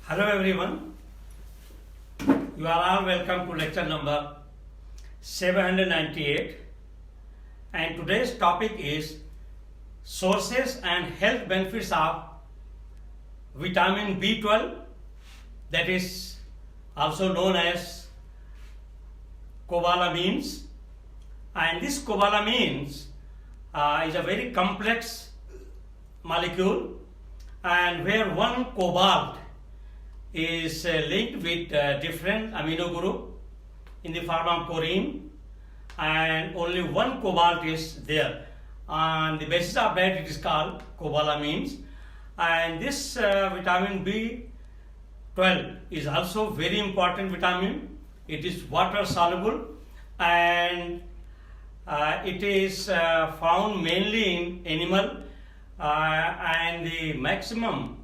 Hello everyone, you are all welcome to lecture number 798, and today's topic is sources and health benefits of vitamin B12, that is also known as cobalamins. And this cobalamins is a very complex molecule, and where one cobalt is linked with different amino group in the form of choline, and only one cobalt is there. On the basis of that, it is called cobalamins. And this vitamin B12 is also very important vitamin. It is water soluble, and it is found mainly in animal, and the maximum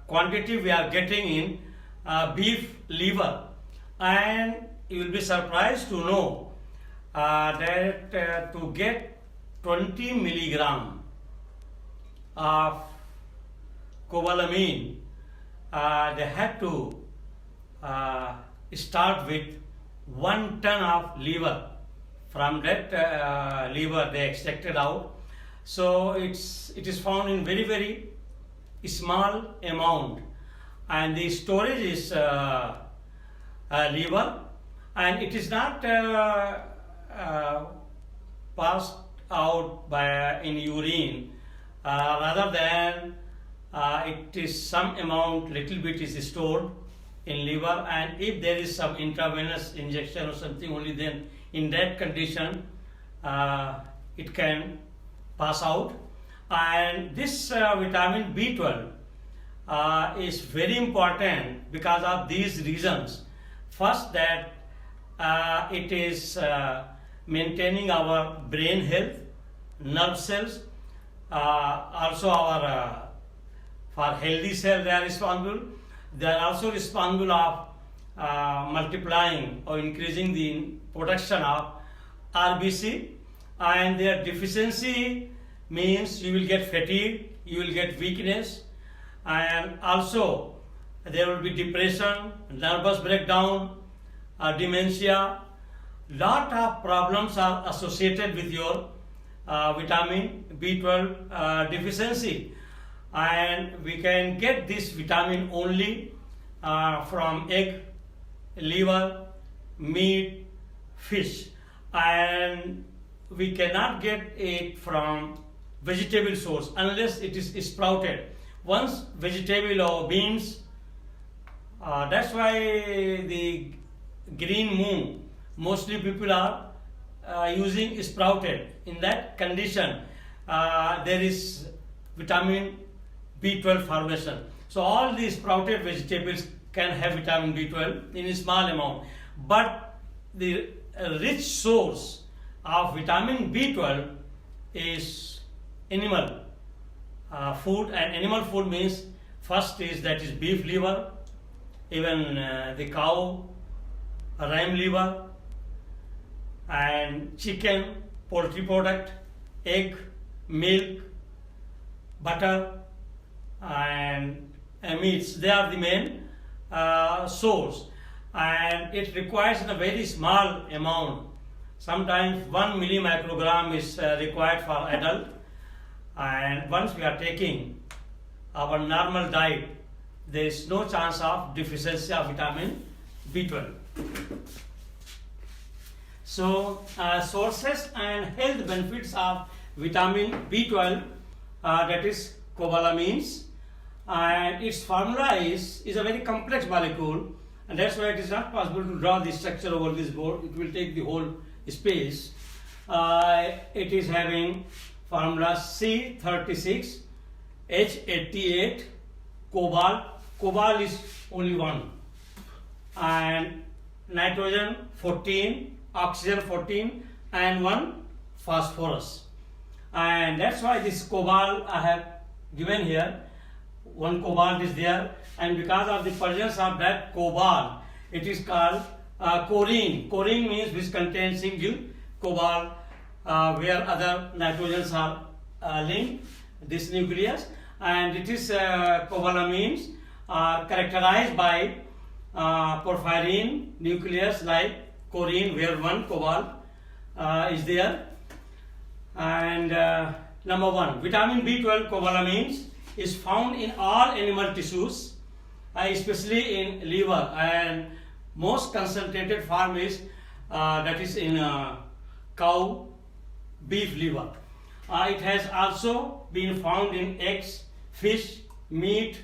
quantity we are getting in beef liver. And you will be surprised to know that to get 20 milligram of cobalamin, they had to start with 1 ton of liver. From that liver they extracted out. So it is found in very small amount, and the storage is liver, and it is not passed out in urine, rather than it is some amount, little bit is stored in liver, and if there is some intravenous injection or something, only then in that condition it can pass out. And this vitamin B12 is very important because of these reasons. First, that it is maintaining our brain health, nerve cells, also our for healthy cells they are responsible. They are also responsible of multiplying or increasing the production of RBC, and their deficiency means you will get fatigue, you will get weakness, and also there will be depression, nervous breakdown, dementia. Lot of problems are associated with your vitamin B12 deficiency, and we can get this vitamin only from egg, liver, meat, fish, and we cannot get it from vegetable source unless it is sprouted. Once vegetable or beans, that's why the green moon, mostly people are using sprouted. In that condition, there is vitamin B12 formation. So all these sprouted vegetables can have vitamin B12 in a small amount, but the rich source of vitamin B12 is animal food. And animal food means first is that is beef liver, even the cow, ram liver, and chicken, poultry product, egg, milk, butter, and meats. They are the main source, and it requires in a very small amount. Sometimes 1 millimicrogram is required for adult, and once we are taking our normal diet, there is no chance of deficiency of vitamin B12. So sources and health benefits of vitamin B12, that is cobalamins, and its formula is a very complex molecule, and that's why it is not possible to draw the structure over this board. It will take the whole space. It is having formula C36, H88, cobalt. Cobalt is only one, and nitrogen 14, oxygen 14, and 1 phosphorus. And that's why this cobalt I have given here. 1 cobalt is there, and because of the presence of that cobalt, it is called choline. Choline means which contains single cobalt, where other nitrogens are linked, this nucleus, and it is cobalamins, are characterized by porphyrin nucleus like choline, where one cobalt is there. And number one, vitamin B12 cobalamins is found in all animal tissues, especially in liver, and most concentrated form is that is in cow, beef liver. It has also been found in eggs, fish, meat,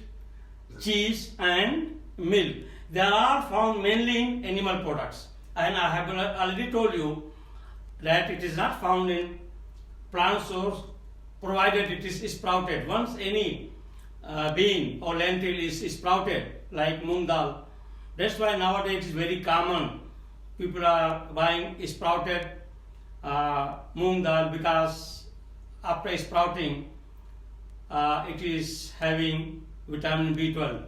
cheese and milk. They are all found mainly in animal products, and I have already told you that it is not found in plant source provided it is sprouted. Once any bean or lentil is sprouted like moong dal, that's why nowadays it is very common. People are buying sprouted moong dal because after sprouting it is having vitamin B12.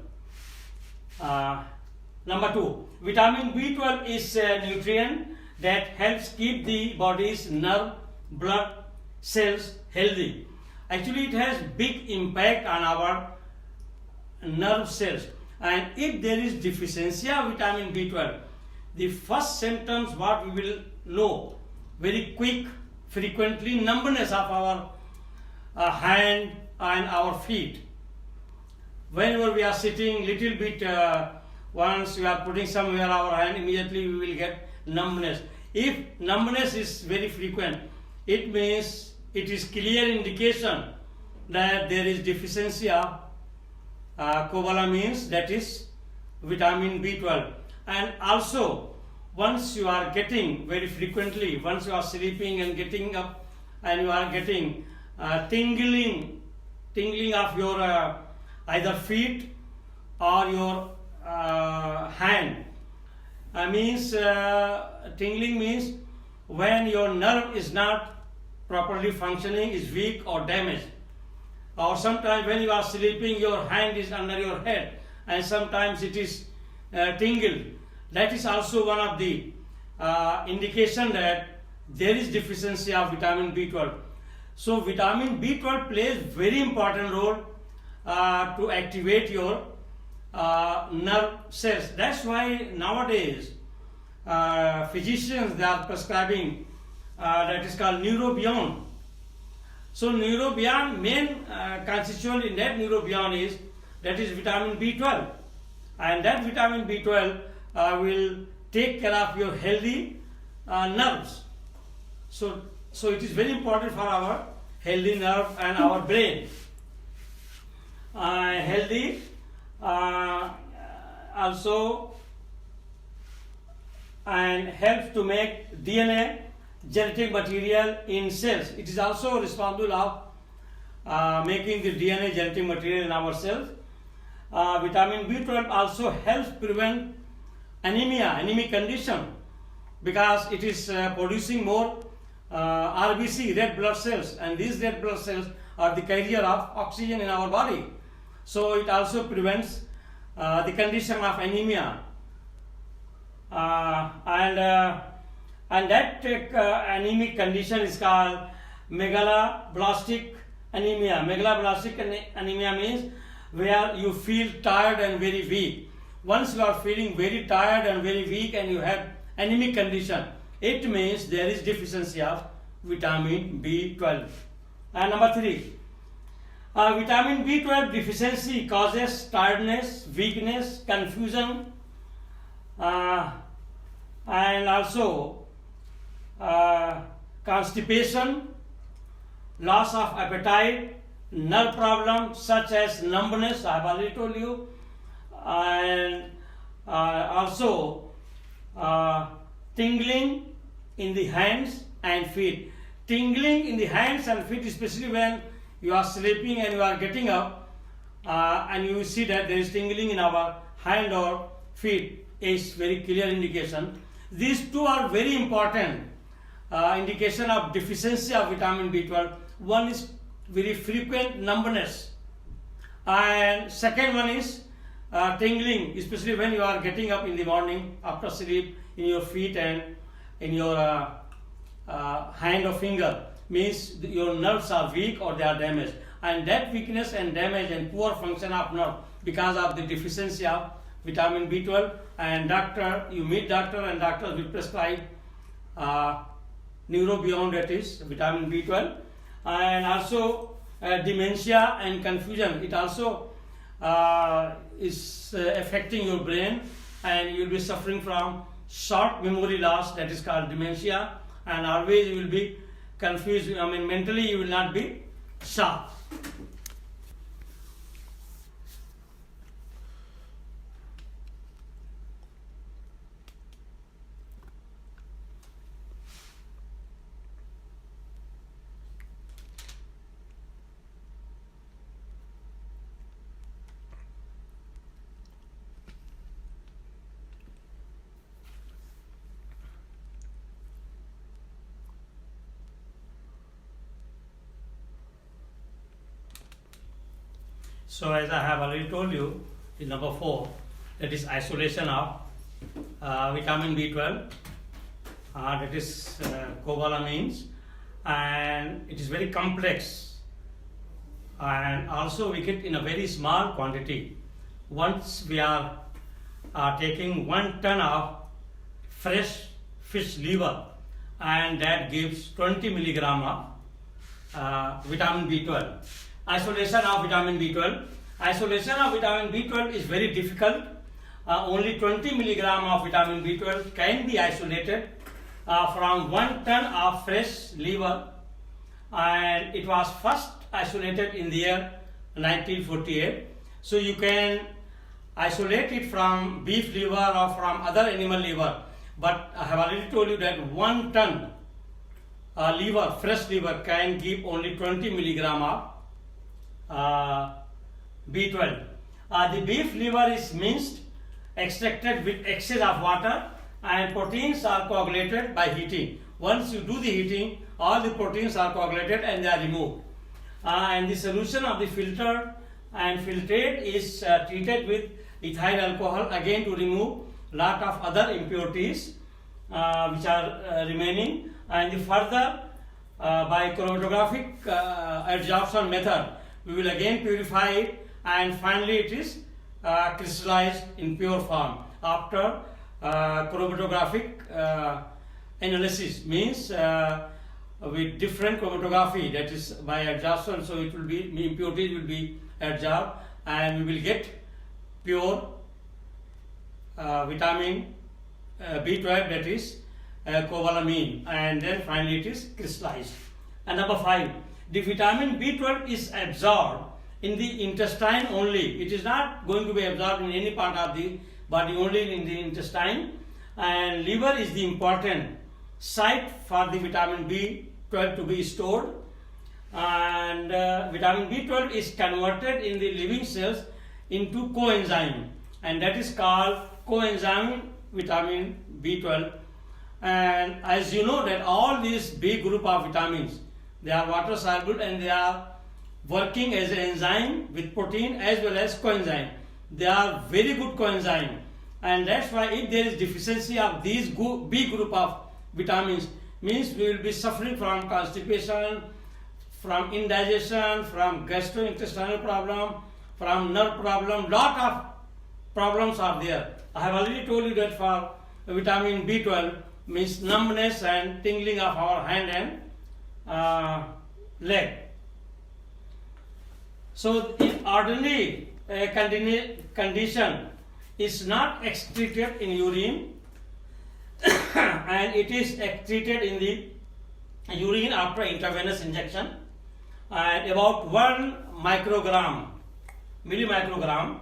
Number two, vitamin B12 is a nutrient that helps keep the body's nerve, blood cells healthy. Actually, it has big impact on our nerve cells, and if there is deficiency of vitamin B12, the first symptoms what we will know very quick, frequently numbness of our hand and our feet. Whenever we are sitting little bit, once we are putting somewhere our hand, immediately we will get numbness. If numbness is very frequent, it means it is clear indication that there is deficiency of cobalamins, that is vitamin B12. And also, once you are getting very frequently, once you are sleeping and getting up and you are getting tingling of your either feet or your hand, tingling means when your nerve is not properly functioning, is weak or damaged. Or sometimes when you are sleeping, your hand is under your head and sometimes it is tingled. That is also one of the indication that there is deficiency of vitamin B12. So vitamin B12 plays very important role to activate your nerve cells. That's why nowadays physicians, they are prescribing that is called Neurobion. So Neurobion, main constituent in that Neurobion is that is vitamin B12, and that vitamin B12 will take care of your healthy nerves. So it is very important for our healthy nerve and our brain. Healthy also and helps to make DNA genetic material in cells. It is also responsible of making the DNA genetic material in our cells. Vitamin B12 also helps prevent anemia, anemic condition, because it is producing more RBC, red blood cells, and these red blood cells are the carrier of oxygen in our body. So it also prevents the condition of anemia. And that anemic condition is called megaloblastic anemia. Megaloblastic anemia means where you feel tired and very weak. Once you are feeling very tired and very weak and you have anemic condition, it means there is deficiency of vitamin B12. And number three, vitamin B12 deficiency causes tiredness, weakness, confusion, and also constipation, loss of appetite, nerve problems such as numbness, I have already told you, and also tingling in the hands and feet. Tingling in the hands and feet, especially when you are sleeping and you are getting up and you see that there is tingling in our hand or feet, is very clear indication. These two are very important indication of deficiency of vitamin B12. One is very frequent numbness, and second one is tingling, especially when you are getting up in the morning after sleep in your feet and in your hand or finger, means your nerves are weak or they are damaged. and that weakness and damage and poor function of nerve because of the deficiency of vitamin B12. And doctor, you meet doctor and doctor will prescribe Neurobion, that is vitamin B12. And also dementia and confusion, it also is affecting your brain, and you will be suffering from short memory loss, that is called dementia, and always you will be confused. I mean, mentally you will not be sharp. So as I have already told you, in number 4, that is isolation of vitamin B12, that is cobalamins, and it is very complex, and also we get in a very small quantity. Once we are taking 1 ton of fresh fish liver, and that gives 20 milligram of vitamin B12. Isolation of vitamin B12. Isolation of vitamin B12 is very difficult. Only 20 milligram of vitamin B12 can be isolated from 1 ton of fresh liver, and it was first isolated in the year 1948. So you can isolate it from beef liver or from other animal liver, but I have already told you that 1 ton liver, fresh liver, can give only 20 milligram of B12. The beef liver is minced, extracted with excess of water, and proteins are coagulated by heating. Once you do the heating, all the proteins are coagulated and they are removed. And the solution of the filter and filtrate is treated with ethyl alcohol, again to remove lot of other impurities which are remaining. And the further by chromatographic adsorption method, we will again purify it, and finally it is crystallized in pure form after chromatographic analysis, means with different chromatography, that is by adsorption. So it will be, impurities will be adsorbed, and we will get pure vitamin B12, that is cobalamine, and then finally it is crystallized. And number 5, the vitamin B12 is absorbed in the intestine only. It is not going to be absorbed in any part of the body, only in the intestine. And liver is the important site for the vitamin B12 to be stored. And vitamin B12 is converted in the living cells into coenzyme, and that is called coenzyme vitamin B12. And as you know that all these B group of vitamins, they are water soluble and they are working as an enzyme with protein as well as coenzyme. They are very good coenzyme, and that's why if there is deficiency of these B group of vitamins, means we will be suffering from constipation, from indigestion, from gastrointestinal problem, from nerve problem. Lot of problems are there. I have already told you that for vitamin B12 means numbness and tingling of our hand and leg. So in ordinary condition is not excreted in urine and it is excreted in the urine after intravenous injection, and about 1 millimicrogram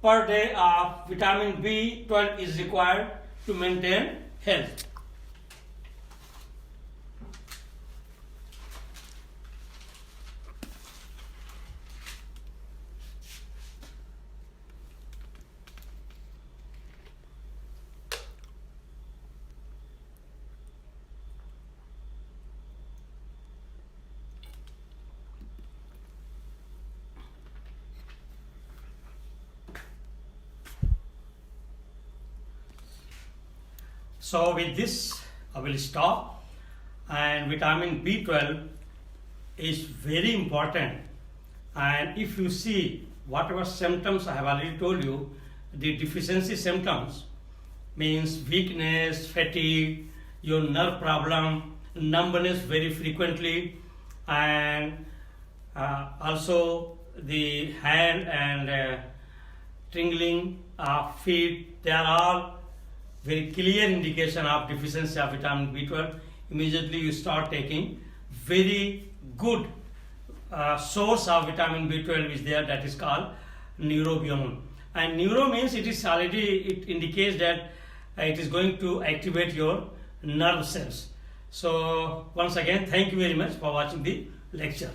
per day of vitamin B12 is required to maintain health. So with this I will stop, and vitamin B12 is very important And if you see whatever symptoms I have already told you, the deficiency symptoms means weakness, fatigue, your nerve problem, numbness very frequently, and also the hand and tingling of feet. They are all very clear indication of deficiency of vitamin B12. Immediately you start taking very good source of vitamin B12 is there, that is called neurobiome. And neuro means it is already, it indicates that it is going to activate your nerve cells. So once again, thank you very much for watching the lecture.